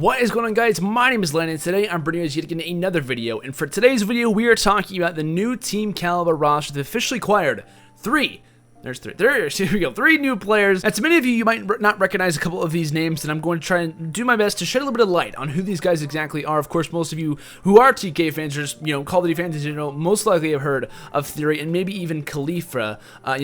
What is going on, guys? My name is Landon. Today I'm bringing you yet again another video, and for today's video we are talking about the new Team Caliber roster that officially acquired three new players. And to many of you, you might not recognize a couple of these names, and I'm going to try and do my best to shed a little bit of light on who these guys exactly are. Of course, most of you who are TK fans, or just, Call of Duty fans in general, most likely have heard of Theory and maybe even Khalifa,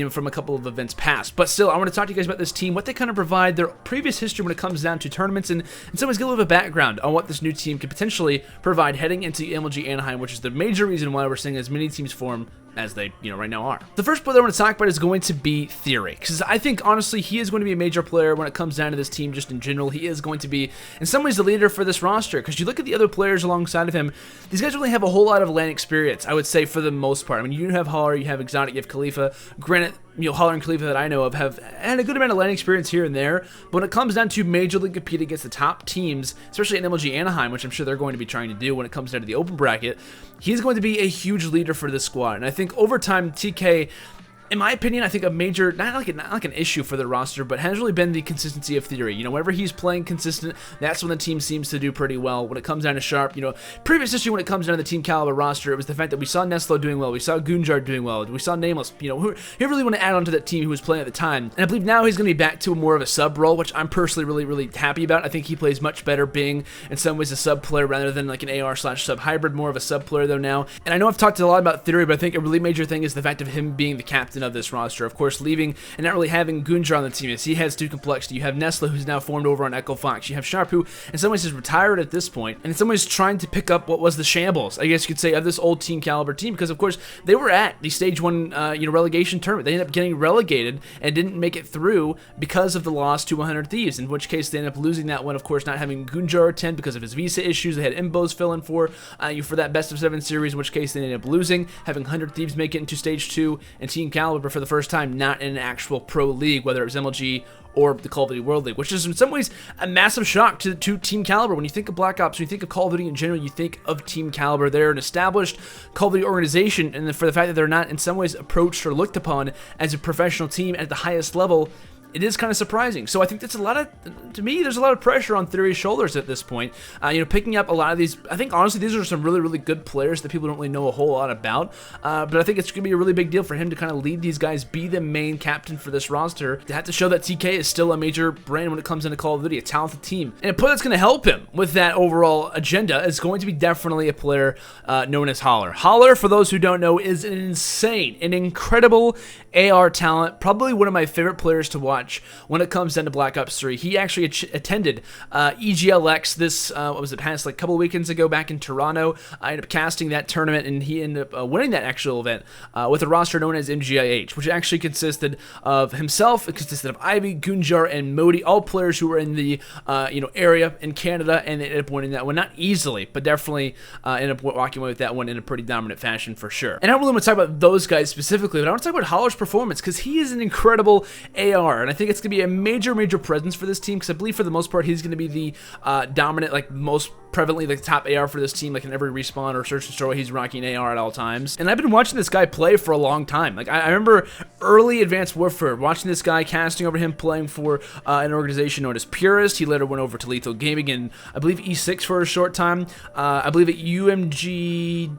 from a couple of events past. But still, I want to talk to you guys about this team, what they kind of provide, their previous history when it comes down to tournaments, and in some ways get a little bit of background on what this new team could potentially provide heading into MLG Anaheim, which is the major reason why we're seeing as many teams form as they, right now are. The first player I want to talk about is going to be Theory, because I think, honestly, he is going to be a major player when it comes down to this team just in general. He is going to be, in some ways, the leader for this roster, because you look at the other players alongside of him, these guys really have a whole lot of LAN experience, I would say, for the most part. I mean, you have Holler, you have Exotic, you have Khalifa. Granted, Holler and Khalifa that I know of have had a good amount of LAN experience here and there, but when it comes down to majorly compete against the top teams, especially in MLG Anaheim, which I'm sure they're going to be trying to do when it comes down to the open bracket, he's going to be a huge leader for this squad. And I think over time, TK, in my opinion, I think a major, not like an issue for the roster, but has really been the consistency of Theory. Whenever he's playing consistent, that's when the team seems to do pretty well. When it comes down to Sharp, previous history when it comes down to the Team Caliber roster, it was the fact that we saw Neslo doing well, we saw Gunjar doing well, we saw Nameless, who really want to add on to that team who was playing at the time. And I believe now he's going to be back to more of a sub role, which I'm personally really happy about. I think he plays much better being, in some ways, a sub player rather than like an AR/sub hybrid, more of a sub player though now. And I know I've talked a lot about Theory, but I think a really major thing is the fact of him being the captain of this roster. Of course, leaving and not really having Gunjar on the team, as he has too complexity. You have Nesla, who's now formed over on Echo Fox. You have Sharp, who in some ways is retired at this point, and in some ways trying to pick up what was the shambles, I guess you could say, of this old Team Caliber team, because of course they were at the Stage 1 relegation tournament. They ended up getting relegated and didn't make it through because of the loss to 100 Thieves, in which case they ended up losing that one, of course, not having Gunjar attend because of his visa issues. They had Imbos fill in for that best of 7 series, in which case they ended up losing, having 100 Thieves make it into Stage 2, and Team Caliber for the first time not in an actual pro league, whether it was MLG or the Call of Duty World League, which is in some ways a massive shock to Team Caliber. When you think of Black Ops, when you think of Call of Duty in general, you think of Team Caliber. They're an established Call of Duty organization, and for the fact that they're not in some ways approached or looked upon as a professional team at the highest level, it is kind of surprising. So I think that's to me, there's a lot of pressure on Theory's shoulders at this point. Picking up a lot of these, I think honestly, these are some really good players that people don't really know a whole lot about. But I think it's going to be a really big deal for him to kind of lead these guys, be the main captain for this roster, to have to show that TK is still a major brand when it comes into Call of Duty, a talented team. And a player that's going to help him with that overall agenda is going to be definitely a player known as Holler. Holler, for those who don't know, is an incredible AR talent, probably one of my favorite players to watch when it comes down to Black Ops 3. He actually attended EGLX this, past like couple of weekends ago back in Toronto. I ended up casting that tournament, and he ended up winning that actual event with a roster known as MGIH, which actually consisted of himself, it consisted of Ivy, Gunjar, and Modi, all players who were in the area in Canada, and they ended up winning that one. Not easily, but definitely ended up walking away with that one in a pretty dominant fashion for sure. And I don't really want to talk about those guys specifically, but I want to talk about Holler's performance, because he is an incredible AR, and I think it's going to be a major presence for this team, because I believe for the most part he's going to be the dominant, like most prevalently the top AR for this team. Like in every respawn or search and destroy, he's rocking AR at all times. And I've been watching this guy play for a long time. Like I remember early Advanced Warfare, watching this guy, casting over him, playing for an organization known as Purist. He later went over to Lethal Gaming and I believe E6 for a short time. I believe at UMGDC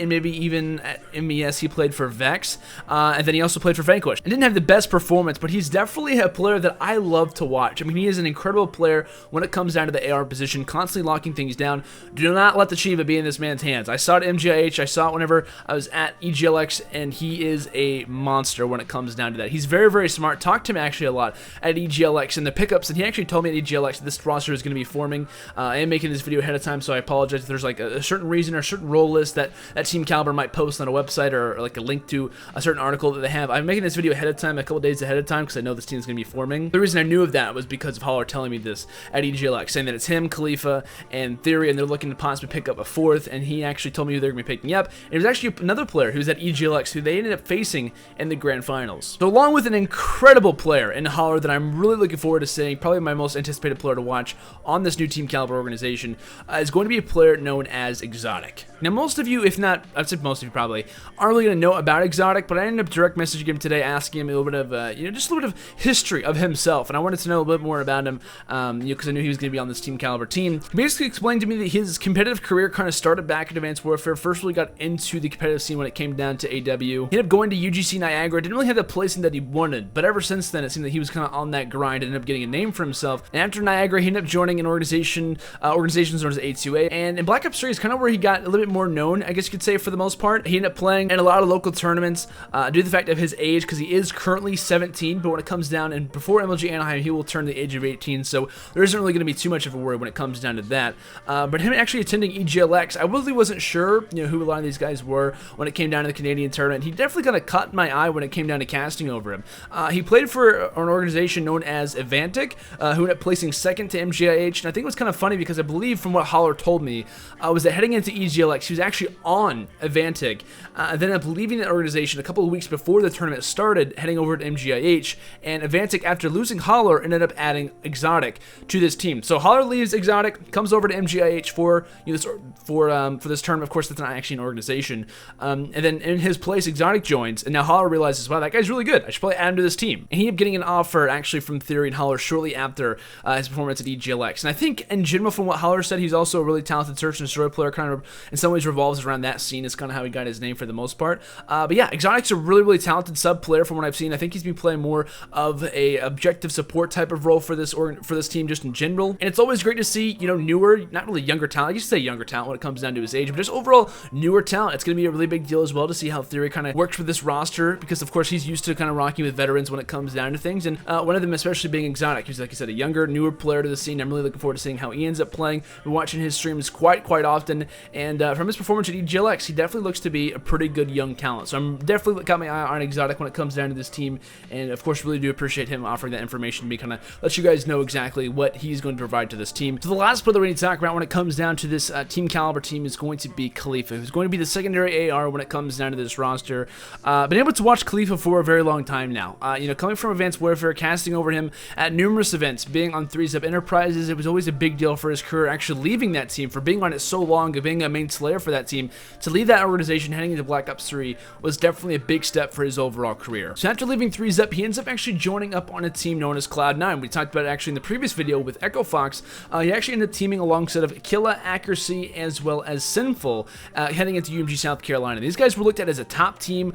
and maybe even at MES he played for Vex. And then he also played for Vanquish. And didn't have the best performance, but he's definitely a player that I love to watch. I mean, he is an incredible player when it comes down to the AR position, constantly locking things down. Do not let the Shiva be in this man's hands. I saw it at MGIH, I saw it whenever I was at EGLX, and he is a monster when it comes down to that. He's very smart. Talked to him actually a lot at EGLX in the pickups, and he actually told me at EGLX that this roster is going to be forming. I am making this video ahead of time, so I apologize if there's like a certain reason or a certain role list that Team Caliber might post on a website or like a link to a certain article that they have. I'm making this video ahead of time, a couple days ahead of time, because I know this team is going to be forming. The reason I knew of that was because of Holler telling me this at EGLX, saying that it's him, Khalifa, and Theory, and they're looking to possibly pick up a fourth, and he actually told me who they're going to be picking up. And it was actually another player who's at EGLX who they ended up facing in the grand finals. So along with an incredible player in Holler that I'm really looking forward to seeing, probably my most anticipated player to watch on this new Team Caliber organization, is going to be a player known as Exotic. Now most of you, if not, I'd say most of you probably, aren't really going to know about Exotic, but I ended up direct messaging him today asking him a little bit of, just a little bit of history of himself, and I wanted to know a little bit more about him, because I knew he was going to be on this Team Caliber team. He basically explained to me that his competitive career kind of started back at Advanced Warfare, first really got into the competitive scene when it came down to AW. He ended up going to UGC Niagara, didn't really have the placing that he wanted, but ever since then it seemed that he was kind of on that grind and ended up getting a name for himself. And after Niagara, he ended up joining an organizations known as A2A, and in Black Ops 3 is kind of where he got a little bit more known, I guess you could say, for the most part. He ended up playing in a lot of local tournaments due to the fact of his age, because he is currently 17, but when it comes down, and before MLG Anaheim, he will turn the age of 18, so there isn't really going to be too much of a worry when it comes down to that. But him actually attending EGLX, I really wasn't sure, who a lot of these guys were when it came down to the Canadian tournament. He definitely kind of caught my eye when it came down to casting over him. He played for an organization known as Evantic, who ended up placing second to MGIH, and I think it was kind of funny because I believe from what Holler told me, was that heading into EGLX, he was actually on Evantic, then ended up leaving that organization a couple of weeks before the tournament started, heading over to MGIH, and Evantic, after losing Holler, ended up adding Exotic to this team. So Holler leaves Exotic, comes over to MGIH for this tournament. Of course, that's not actually an organization, and then in his place, Exotic joins, and now Holler realizes, wow, that guy's really good, I should probably add him to this team. And he ended up getting an offer actually from Theory and Holler shortly after his performance at EGLX. And I think in general, from what Holler said, he's also a really talented search and destroy player, kind of in some ways revolves around that scene. Is kind of how he got his name for the most part. But yeah, Exotic's a really, really talented sub player from what I've seen. I think he's been playing more of a objective support type of role for this team just in general. And it's always great to see, newer, not really younger talent, I used to say younger talent when it comes down to his age, but just overall newer talent. It's going to be a really big deal as well to see how Theory kind of works with this roster, because of course he's used to kind of rocking with veterans when it comes down to things, and one of them especially being Exotic. He's, like I said, a younger, newer player to the scene. I'm really looking forward to seeing how he ends up playing. Been watching his streams quite often, and from his performance at EGLX, he definitely looks to be a pretty good young talent. So I'm definitely got my eye on Exotic when it comes down to this team, and of course really do appreciate him offering that information to me, kind of let you guys know exactly what he's going to provide to this team. So the last player that we need to talk about when it comes down to this Team Caliber team is going to be Khalifa, who's going to be the secondary AR when it comes down to this roster. Been able to watch Khalifa for a very long time now. Coming from Advanced Warfare, casting over him at numerous events, being on 3-Up Enterprises, it was always a big deal for his career, actually leaving that team, for being on it so long, of being a main slayer for that team, to leave that organization heading into Black Ops 3 was definitely a big step for his overall career. So after leaving 3-Up, he ends up actually joining up on a team known as Cloud9. We talked about it actually in the previous video with Echo Fox. He actually ended up teaming alongside of Killa, Accuracy, as well as Sinful, heading into UMG South Carolina. These guys were looked at as a top team,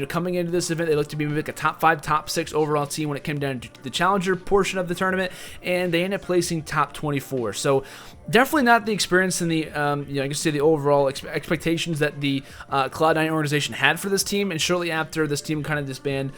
coming into this event. They looked to be maybe like a top 5, top 6 overall team when it came down to the Challenger portion of the tournament, and they ended up placing top 24. So definitely not the experience and the, I guess say the overall expectations that the Cloud9 organization had for this team. And shortly after this team kind of disbanded,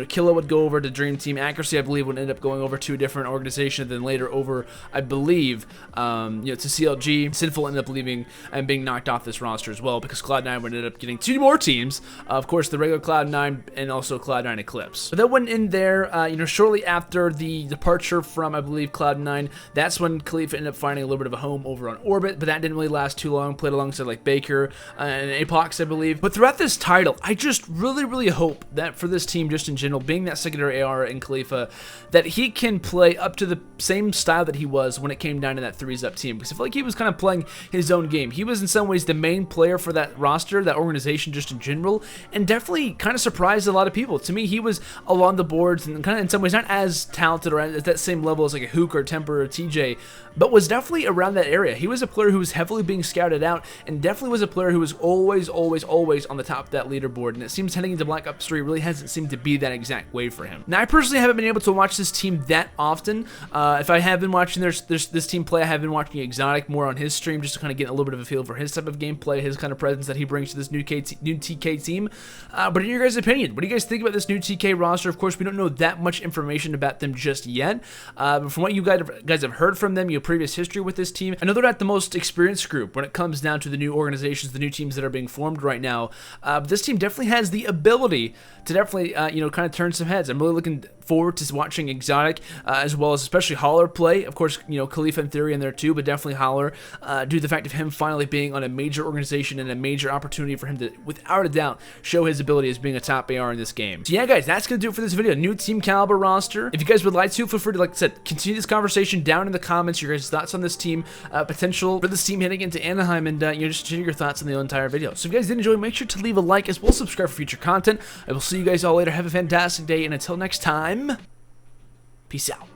Killa would go over to Dream Team. Accuracy, I believe, would end up going over to a different organization, then later over, I believe, to CLG. Sinful ended up leaving and being knocked off this roster as well, because Cloud9 would end up getting 2 more teams. Of course, the regular Cloud9 and also Cloud9 Eclipse. But that went in there, shortly after the departure from, I believe, Cloud9, that's when Khalifa ended up finding a little bit of a home over on Orbit, but that didn't really last too long. Played alongside like Baker and Apox, I believe. But throughout this title, I just really hope that for this team, just in general, being that secondary AR in Khalifa, that he can play up to the same style that he was when it came down to that 3-Up team, because I feel like he was kind of playing his own game. He was in some ways the main player for that roster, that organization just in general, and definitely kind of surprised a lot of people. To me, he was along the boards and kind of in some ways not as talented or at that same level as like a Hook or Temper or TJ, but was definitely around that area. He was a player who was heavily being scouted out, and definitely was a player who was always on the top of that leaderboard, and it seems heading into Black Ops 3 really hasn't seemed to be that exact way for him. Now, I personally haven't been able to watch this team that often. If I have been watching this team play, I have been watching Exotic more on his stream, just to kind of get a little bit of a feel for his type of gameplay, his kind of presence that he brings to this new TK team. But in your guys' opinion, what do you guys think about this new TK roster? Of course, we don't know that much information about them just yet, but from what you guys have heard from them, your previous history with this team, I know they're not the most experienced group when it comes down to the new organizations, the new teams that are being formed right now. But this team definitely has the ability to definitely, kind of turn some heads. I'm really looking forward to watching Exotic, as well as especially Holler play. Of course, you know, Khalifa and Theory in there too, but definitely Holler, due to the fact of him finally being on a major organization and a major opportunity for him to, without a doubt, show his ability as being a top AR in this game. So yeah, guys, that's going to do it for this video. New Team Caliber roster. If you guys would like to, feel free to, like I said, continue this conversation down in the comments, your guys' thoughts on this team, potential for this team heading into Anaheim, and you know, just share your thoughts on the entire video. So if you guys did enjoy, make sure to leave a like as well as subscribe for future content. I will see you guys all later. Have a fantastic day, and until next time, peace out.